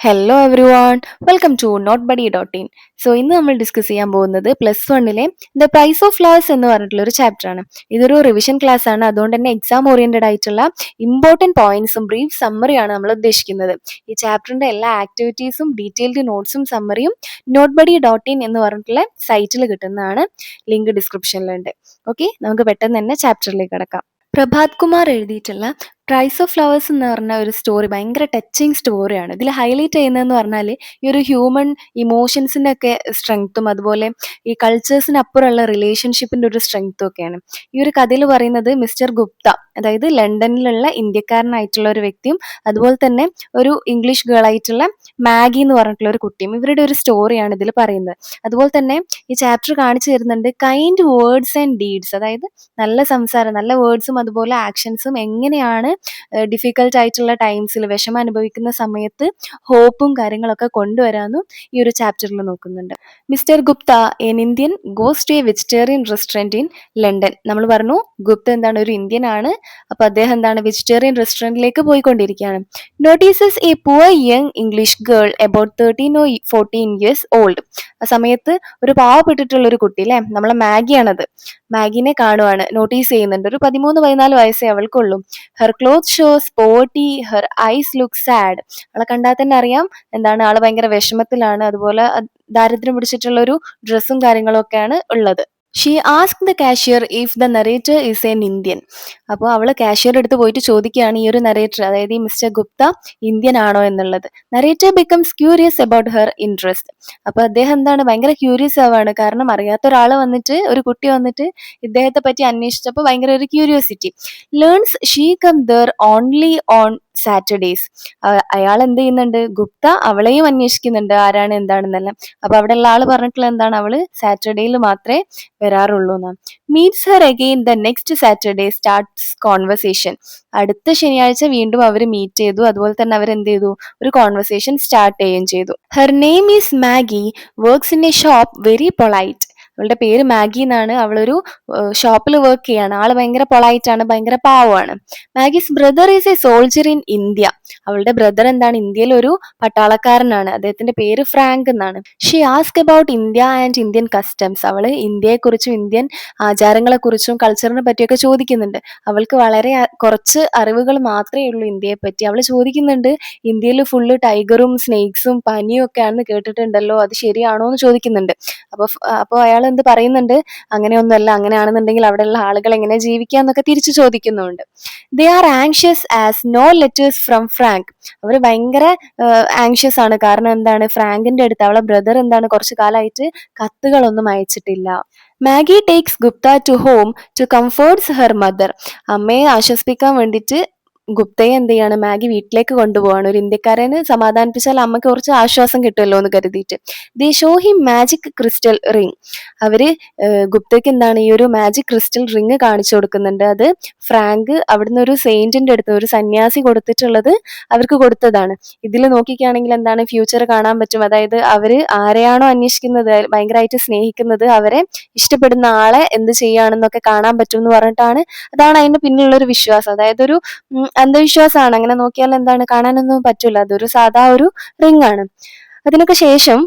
Hello everyone, welcome to Note buddy dot in. So ഇന്ന് നമ്മൾ discuss ചെയ്യാൻ പോകുന്നത് +1 ദ പ്രൈസ് ഓഫ് ഫ്ലവേഴ്സ് എന്ന് പറഞ്ഞിട്ടുള്ള ഒരു ചാപ്റ്റർ ആണ്. ഇതൊരു റിവിഷൻ ക്ലാസ് ആണ്, അതുകൊണ്ട് തന്നെ എക്സാം ഓറിയന്റഡ് ആയിട്ടുള്ള ഇമ്പോർട്ടൻറ്റ് പോയിന്റ്സും ബ്രീഫ് സമ്മറിയാണ് നമ്മൾ ഉദ്ദേശിക്കുന്നത്. ഈ ചാപ്റ്ററിന്റെ എല്ലാ ആക്ടിവിറ്റീസും ഡീറ്റെയിൽഡ് നോട്ട്സും സമ്മറിയും നോട്ട് ബഡി ഡോട്ട് ഇൻ എന്ന് പറഞ്ഞിട്ടുള്ള സൈറ്റിൽ കിട്ടുന്നതാണ്. ലിങ്ക് ഡിസ്ക്രിപ്ഷനിലുണ്ട്. ഓക്കെ, നമുക്ക് പെട്ടെന്ന് തന്നെ ചാപ്റ്ററിലേക്ക് കടക്കാം. പ്രഭാത് കുമാർ എഴുതിയിട്ടുള്ള പ്രൈസ് ഓഫ് ഫ്ലവേഴ്സ് എന്ന് പറഞ്ഞ ഒരു സ്റ്റോറി ഭയങ്കര ടച്ചിങ് സ്റ്റോറിയാണ്. ഇതിൽ ഹൈലൈറ്റ് ചെയ്യുന്നതെന്ന് പറഞ്ഞാൽ ഈ ഒരു ഹ്യൂമൻ ഇമോഷൻസിൻ്റെ ഒക്കെ സ്ട്രെങ്ത്തും അതുപോലെ ഈ കൾച്ചേഴ്സിനപ്പുറമുള്ള റിലേഷൻഷിപ്പിൻ്റെ ഒരു സ്ട്രെങ്ത്തും ഒക്കെയാണ്. ഈ ഒരു കഥയിൽ പറയുന്നത് മിസ്റ്റർ ഗുപ്ത, അതായത് ലണ്ടനിലുള്ള ഇന്ത്യക്കാരനായിട്ടുള്ള ഒരു വ്യക്തിയും അതുപോലെ തന്നെ ഒരു ഇംഗ്ലീഷ് ഗേൾ ആയിട്ടുള്ള മാഗി എന്ന് പറഞ്ഞിട്ടുള്ള ഒരു കുട്ടിയും, ഇവരുടെ ഒരു സ്റ്റോറിയാണ് ഇതിൽ പറയുന്നത്. അതുപോലെ തന്നെ ഈ ചാപ്റ്റർ കാണിച്ചു തരുന്നുണ്ട് കൈൻഡ് വേർഡ്സ് ആൻഡ് ഡീഡ്സ്, അതായത് നല്ല സംസാരം, നല്ല വേർഡ്സും അതുപോലെ ആക്ഷൻസും എങ്ങനെയാണ് ഡിഫിക്കൽട്ട് ആയിട്ടുള്ള ടൈംസിൽ വിഷമം അനുഭവിക്കുന്ന സമയത്ത് ഹോപ്പും കാര്യങ്ങളൊക്കെ കൊണ്ടുവരാമെന്നും ഈ ഒരു ചാപ്റ്ററിൽ നോക്കുന്നുണ്ട്. Mr Gupta an Indian goes to a vegetarian restaurant in London. നമ്മൾ പറഞ്ഞു ഗുപ്ത എന്താണ്, ഒരു ഇന്ത്യൻ ആണ്. അപ്പോൾ അദ്ദേഹം എന്താണ്, വെജിറ്റേറിയൻ റെസ്റ്റോറൻറ്റിലേക്ക് പോയിക്കൊണ്ടിരിക്കുകയാണ്. Notices A poor young English girl about 13 or 14 years old. ആ സമയത്ത് ഒരു പാവപ്പെട്ടിട്ടുള്ള ഒരു കുട്ടി അല്ലേ, നമ്മളെ മാഗിയാണത്, മാഗിനെ കാണുവാണ്, നോട്ടീസ് ചെയ്യുന്നുണ്ട്. ഒരു 13-14 വയസ്സേ അവൾക്കുള്ളൂ. Her cloth shows poverty, her eyes look sad. അവളെ കണ്ടാൽ തന്നെ അറിയാം എന്താണ്, ആള് ഭയങ്കര വിഷമത്തിലാണ്. അതുപോലെ ദാരിദ്ര്യം പിടിച്ചിട്ടുള്ള ഒരു ഡ്രസ്സും കാര്യങ്ങളും ഒക്കെയാണ് ഉള്ളത്. She ask the cashier if the narrator is an Indian. അപ്പോൾ അവൾ കാഷ്യർ അടുത്ത് പോയിട്ട് ചോദിക്കുകയാണ് ഈ ഒരു നറേറ്റർ, അതായത് ഈ മിസ്റ്റർ ഗുപ്ത ഇന്ത്യൻ ആണോ എന്നുള്ളത്. Narrator becomes curious about her interest. അപ്പോൾ അദ്ദേഹം എന്താണ്, ഭയങ്കര ക്യൂരിയസ് ആവാണ്. കാരണം അറിയാത്ത ഒരാൾ വന്നിട്ട്, ഒരു കുട്ടി വന്നിട്ട് ഇദ്ദേഹത്തെ പറ്റി അന്വേഷിച്ചപ്പോൾ ഭയങ്കര ഒരു curiosity. Learns she come there only on Saturdays. അയാൾ എന്ത് ചെയ്യുന്നുണ്ട്, ഗുപ്ത അവളെയും അന്വേഷിക്കുന്നുണ്ട് ആരാണ് എന്താണെന്നെല്ലാം. അപ്പൊ അവിടെയുള്ള ആള് പറഞ്ഞിട്ടുള്ള എന്താണ്, അവള് സാറ്റർഡേയിൽ മാത്രമേ വരാറുള്ളൂ എന്നാണ്. Meats her again the next Saturday, starts conversation. അടുത്ത ശനിയാഴ്ച വീണ്ടും അവർ മീറ്റ് ചെയ്തു. അതുപോലെ തന്നെ അവർ എന്ത് ചെയ്തു, ഒരു കോൺവെർസേഷൻ സ്റ്റാർട്ട് ചെയ്യുകയും ചെയ്തു. Her name is Maggi, works in A shop, very polite. അവളുടെ പേര് മാഗി എന്നാണ്. അവളൊരു ഷോപ്പിൽ വർക്ക് ചെയ്യാണ്. ആള് ഭയങ്കര പൊളൈറ്റ് ആണ്, ഭയങ്കര പാവമാണ്. മാഗീസ് brother is A soldier in India. അവളുടെ ബ്രദർ എന്താണ്, ഇന്ത്യയിൽ ഒരു പട്ടാളക്കാരനാണ്. അദ്ദേഹത്തിന്റെ പേര് ഫ്രാങ്ക് എന്നാണ്. She ask about India and Indian customs. അവള് ഇന്ത്യയെക്കുറിച്ചും ഇന്ത്യൻ ആചാരങ്ങളെക്കുറിച്ചും കൾച്ചറിനെ പറ്റിയൊക്കെ ചോദിക്കുന്നുണ്ട്. അവൾക്ക് വളരെ കുറച്ച് അറിവുകൾ മാത്രമേ ഉള്ളൂ ഇന്ത്യയെ പറ്റി. അവൾ ചോദിക്കുന്നുണ്ട്, ഇന്ത്യയിൽ ഫുള്ള് ടൈഗറും സ്നേക്സും പനിയും ഒക്കെ ആണെന്ന് കേട്ടിട്ടുണ്ടല്ലോ, അത് ശരിയാണോ എന്ന് ചോദിക്കുന്നുണ്ട്. അപ്പോൾ അയാൾ എന്ത് പറയുന്നുണ്ട്, അങ്ങനെയൊന്നുമല്ല, അങ്ങനെയാണെന്നുണ്ടെങ്കിൽ അവിടെയുള്ള ആളുകൾ എങ്ങനെ ജീവിക്കാന്നൊക്കെ തിരിച്ചു ചോദിക്കുന്നുണ്ട്. They are anxious as no letters from Frank. അവർ ഭയങ്കര ആങ്ഷ്യസ് ആണ്. കാരണം എന്താണ്, ഫ്രാങ്കിന്റെ അടുത്ത് അവളെ ബ്രദർ എന്താണ്, കുറച്ചു കാലമായിട്ട് കത്തുകളൊന്നും അയച്ചിട്ടില്ല. Maggie takes Gupta to home to comforts her mother. അമ്മയെ ആശ്വസിപ്പിക്കാൻ വേണ്ടിയിട്ട് ഗുപ്തയെ എന്ത് ചെയ്യാണ്, മാഗി വീട്ടിലേക്ക് കൊണ്ടുപോവാണ്. ഒരു ഇന്ത്യക്കാരന് സമാധാനിപ്പിച്ചാൽ അമ്മയ്ക്ക് കുറച്ച് ആശ്വാസം കിട്ടുമല്ലോ എന്ന് കരുതിയിട്ട്. ദേ show him magic crystal ring. അവര് ഗുപ്തയ്ക്ക് എന്താണ്, ഈ ഒരു മാജിക് ക്രിസ്റ്റൽ റിംഗ് കാണിച്ചു കൊടുക്കുന്നുണ്ട്. അത് ഫ്രാങ്ക് അവിടുന്ന് ഒരു സെയിന്റിന്റെ അടുത്ത്, ഒരു സന്യാസി കൊടുത്തിട്ടുള്ളത് അവർക്ക് കൊടുത്തതാണ്. ഇതിൽ നോക്കിക്കുകയാണെങ്കിൽ എന്താണ്, ഫ്യൂച്ചർ കാണാൻ പറ്റും. അതായത് അവര് ആരെയാണോ അന്വേഷിക്കുന്നത്, ഭയങ്കരമായിട്ട് സ്നേഹിക്കുന്നത്, അവരെ ഇഷ്ടപ്പെടുന്ന ആളെ എന്ത് ചെയ്യുകയാണെന്നൊക്കെ കാണാൻ പറ്റും എന്ന് പറഞ്ഞിട്ടാണ്. അതാണ് അതിന്റെ പിന്നിലുള്ള ഒരു വിശ്വാസം. അതായത് ഒരു അന്ധവിശ്വാസമാണ്. അങ്ങനെ നോക്കിയാൽ എന്താണ്, കാണാനൊന്നും പറ്റൂല. അതൊരു സാധാ ഒരു റിംഗ് ആണ്. അതിനൊക്കെ ശേഷം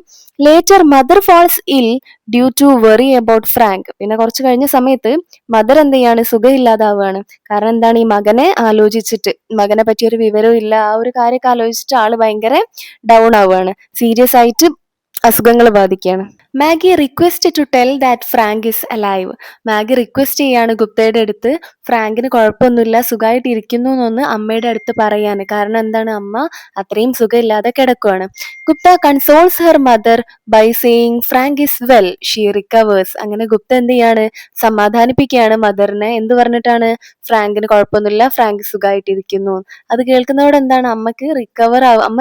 later mother falls ill due to worry about Frank. പിന്നെ കുറച്ച് കഴിഞ്ഞ സമയത്ത് മദർ എന്ത് ചെയ്യാണ്, സുഖമില്ലാതാവുകയാണ്. കാരണം എന്താണ്, ഈ മകനെ ആലോചിച്ചിട്ട്, മകനെ പറ്റിയൊരു വിവരവും ഇല്ല, ആ ഒരു കാര്യമൊക്കെ ആലോചിച്ചിട്ട് ആള് ഭയങ്കര ഡൗൺ ആവുകയാണ്. സീരിയസ് ആയിട്ട് അസുഖങ്ങൾ ബാധിക്കുകയാണ്. Maggie request to tell that Frank is alive. Maggie request ചെയ്യാണ് ഗുപ്തയുടെ അടുത്ത്, ഫ്രാങ്കിന് കുഴപ്പമൊന്നുമില്ല, സുഖമായിട്ട് ഇരിക്കുന്നു എന്നൊന്ന് അമ്മയുടെ അടുത്ത് പറയാൻ. കാരണം എന്താണ്, അമ്മ അത്രയും സുഖമില്ലാതെ കിടക്കുകയാണ്. Gupta consoles her mother by saying Frank is well, she recovers. അങ്ങനെ ഗുപ്ത എന്ത് ചെയ്യാണ്, സമാധാനിപ്പിക്കുകയാണ് മദറിനെ. എന്ത് പറഞ്ഞിട്ടാണ്, ഫ്രാങ്കിന് കുഴപ്പമൊന്നുമില്ല, ഫ്രാങ്ക് സുഖമായിട്ടിരിക്കുന്നു. അത് കേൾക്കുന്നതോടെ എന്താണ്, അമ്മ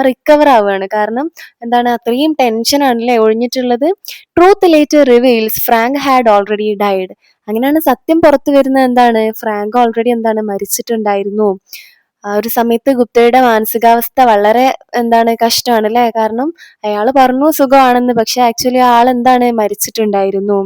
റിക്കവർ ആവുകയാണ്. കാരണം എന്താണ്, അത്രയും ടെൻഷനാണല്ലേ ഒഴിഞ്ഞിട്ടുള്ളത്. Truth later reveals Frank had already died. അങ്ങനെയാണ് സത്യം പുറത്തു വരുന്നത്. എന്താണ്, ഫ്രാങ്ക് ഓൾറെഡി എന്താണ്, മരിച്ചിട്ടുണ്ടായിരുന്നു. ആ ഒരു സമയത്ത് ഗുപ്തയുടെ മാനസികാവസ്ഥ വളരെ എന്താണ്, കഷ്ടമാണ് അല്ലേ. കാരണം അയാൾ പറഞ്ഞു സുഖമാണെന്ന്, പക്ഷെ ആക്ച്വലി ആൾ എന്താണ്, മരിച്ചിട്ടുണ്ടായിരുന്നു.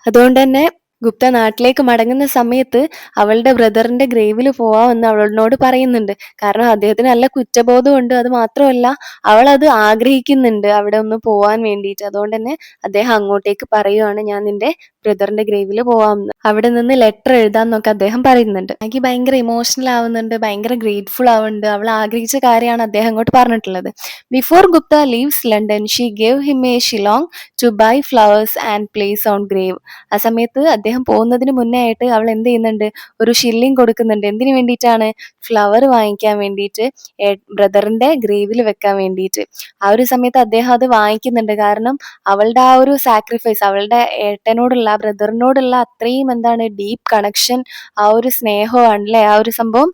അതുകൊണ്ട് തന്നെ ഗുപ്ത നാട്ടിലേക്ക് മടങ്ങുന്ന സമയത്ത് അവളുടെ ബ്രദറിന്റെ ഗ്രേവിൽ പോവാമെന്ന് അവളോട് പറയുന്നുണ്ട്. കാരണം അദ്ദേഹത്തിന് നല്ല കുറ്റബോധമുണ്ട്. അത് മാത്രമല്ല അവളത് ആഗ്രഹിക്കുന്നുണ്ട് അവിടെ ഒന്ന് പോവാൻ വേണ്ടിയിട്ട്. അതുകൊണ്ട് തന്നെ അദ്ദേഹം അങ്ങോട്ടേക്ക് പറയുവാണ്, ഞാൻ നിന്റെ ബ്രദറിന്റെ ഗ്രേവിൽ പോവാമെന്ന്. അവിടെ നിന്ന് ലെറ്റർ എഴുതാന്നൊക്കെ അദ്ദേഹം പറയുന്നുണ്ട്. എനിക്ക് ഭയങ്കര ഇമോഷണൽ ആവുന്നുണ്ട്, ഭയങ്കര ഗ്രേറ്റ്ഫുൾ ആവുന്നുണ്ട്. അവൾ ആഗ്രഹിച്ച കാര്യമാണ് അദ്ദേഹം അങ്ങോട്ട് പറഞ്ഞിട്ടുള്ളത്. Before Gupta leaves London she gave him a shilling to buy flowers and place on grave. ആ സമയത്ത് അദ്ദേഹം പോകുന്നതിന് മുന്നേ ആയിട്ട് അവൾ എന്ത് ചെയ്യുന്നുണ്ട്, ഒരു ഷില്ലിങ് കൊടുക്കുന്നുണ്ട്. എന്തിനു വേണ്ടിയിട്ടാണ്? ഫ്ലവർ വാങ്ങിക്കാൻ വേണ്ടിയിട്ട്, ബ്രദറിന്റെ ഗ്രേവിൽ വെക്കാൻ വേണ്ടിയിട്ട്. ആ ഒരു സമയത്ത് അദ്ദേഹം അത് വാങ്ങിക്കുന്നുണ്ട്. കാരണം അവളുടെ ആ ഒരു സാക്രിഫൈസ്, അവളുടെ ഏട്ടനോടുള്ള, ബ്രദറിനോടുള്ള അത്രയും എന്താണ് ഡീപ്പ് കണക്ഷൻ, ആ ഒരു സ്നേഹമാണ് അല്ലേ ആ ഒരു സംഭവം.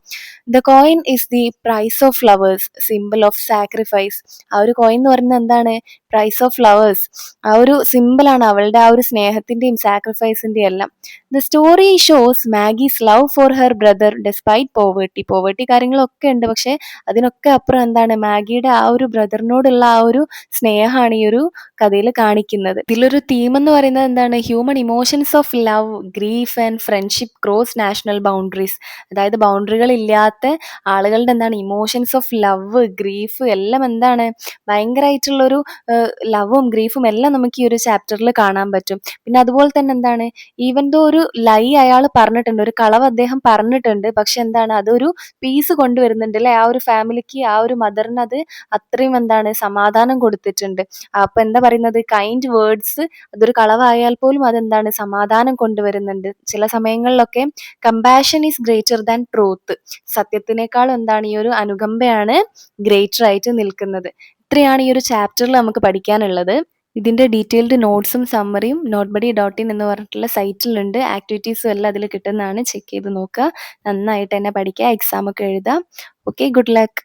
The coin is the price of flowers, simple of sacrifice. ആ ഒരു കോയിൻ എന്ന് പറയുന്നത് എന്താണ്? Price of flowers. ആ ഒരു സിമ്പിളാണ് അവളുടെ ആ ഒരു സ്നേഹത്തിന്റെയും സാക്രിഫൈസിന്റെയും എല്ലാം. The story shows Maggie's love for her brother despite poverty. Poverty കാര്യങ്ങളൊക്കെ ഉണ്ട്, പക്ഷെ അതിനൊക്കെ അപ്പുറം എന്താണ്, മാഗിയുടെ ആ ഒരു ബ്രദറിനോടുള്ള ആ ഒരു സ്നേഹമാണ് ഈ ഒരു കഥയിൽ കാണിക്കുന്നത്. ഇതിലൊരു തീം എന്ന് പറയുന്നത് എന്താണ്? Human emotions of love, grief and friendship cross national boundaries. അതായത് ബൗണ്ടറികൾ ഇല്ലാത്ത ആളുകളുടെ എന്താണ് ഇമോഷൻസ് ഓഫ് ലവ്, ഗ്രീഫ് എല്ലാം എന്താണ് ഭയങ്കരമായിട്ടുള്ളൊരു ലവും ഗ്രീഫും എല്ലാം നമുക്ക് ഈ ഒരു ചാപ്റ്ററിൽ കാണാൻ പറ്റും. പിന്നെ അതുപോലെ തന്നെ എന്താണ്, ഈവൻ ദോ ഒരു ലൈ അയാൾ പറഞ്ഞിട്ടുണ്ട്, ഒരു കളവ് അദ്ദേഹം പറഞ്ഞിട്ടുണ്ട്, പക്ഷെ എന്താണ് അതൊരു പീസ് കൊണ്ടുവരുന്നുണ്ട് അല്ലെ ആ ഒരു ഫാമിലിക്ക്, ആ ഒരു മദറിന് അത് അത്രയും എന്താണ് സമാധാനം കൊടുത്തിട്ടുണ്ട്. അപ്പൊ എന്താ പറയുന്നത്, കൈൻഡ് വേർഡ്സ് അതൊരു കളവായാൽ പോലും അതെന്താണ് സമാധാനം കൊണ്ടുവരുന്നുണ്ട്. ചില സമയങ്ങളിലൊക്കെ compassion is greater than truth. സത്യത്തിനേക്കാളും എന്താണ് ഈ ഒരു അനുകമ്പയാണ് ഗ്രേറ്റർ ആയിട്ട് നിൽക്കുന്നത്. ഇത്രയാണ് ഈ ഒരു ചാപ്റ്ററിൽ നമുക്ക് പഠിക്കാനുള്ളത്. ഇതിന്റെ ഡീറ്റെയിൽഡ് നോട്ട്സും സമ്മറിയും notebuddy.in എന്ന് പറഞ്ഞിട്ടുള്ള സൈറ്റിലുണ്ട്. ആക്ടിവിറ്റീസും എല്ലാം അതിൽ കിട്ടുന്നതാണ്. ചെക്ക് ചെയ്ത് നോക്കുക. നന്നായിട്ട് തന്നെ പഠിക്കുക. എക്സാം ഒക്കെ എഴുതാം. Okay, good luck.